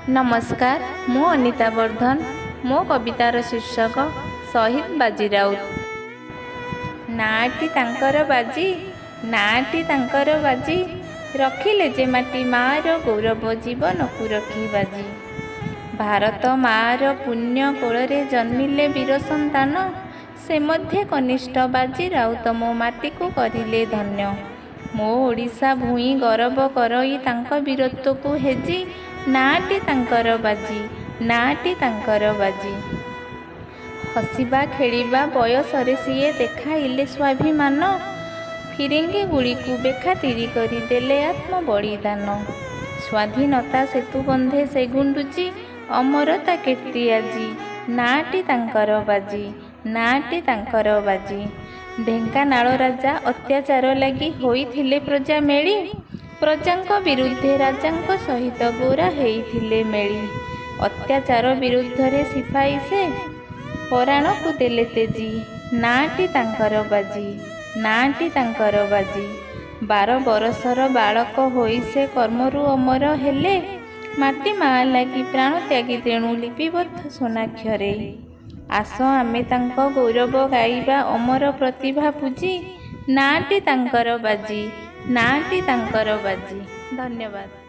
नमस्कार, मु अनिता वर्धन। मो कवितार शीर्षक शहीद बाजी राउत। नाटी तांकर बाजी, नाटी तांकर बाजी, रखिले जे माटी मार गौरव जीवन को रखी बाजी। भारत मार पुण्य कोଳରେ जन्मिले वीर संतान, से मध्य कनिष्ठ बाजी राउत मो माटी को करिले धन्य। मो ओडिशा भूई गौरव करई तांक वीरत्व को हेजी, नाटी तांकर बाजी, नाटी तांकर बाजी। हसिबा खेलिबा बयसरे सिए देखाइले स्वाभिमान, फिरिंगी गुड़ी को बेखातिरी करी देले आत्म बलिदान। स्वाधीनता सेतु बंधे से गुंडुची, अमरता कीर्ति आजी, नाटी तांकर बाजी, नाटी तांकर बाजी। ढेंकानाल राजा अत्याचार लगी होइथिले प्रजा मेली, प्रजांक विरुद्धे राजांक सहित गोरा हेइथिले मेली। अत्याचार विरुद्ध रे सिपाही से पराण को देले तेजी, नाटी तांकर बाजी, नाटी तांकर बाजी। 12 बरसर बालक होई से कर्मरु अमर हेले, माटी माँ लगी प्राण त्यागी तेणु लिपिबद्ध सोनाक्षरे। आस आमे तांक गौरव गाइबा अमर प्रतिभा पूजी, नाटी तांकर बाजी, नाटी तांकर बाजी। धन्यवाद।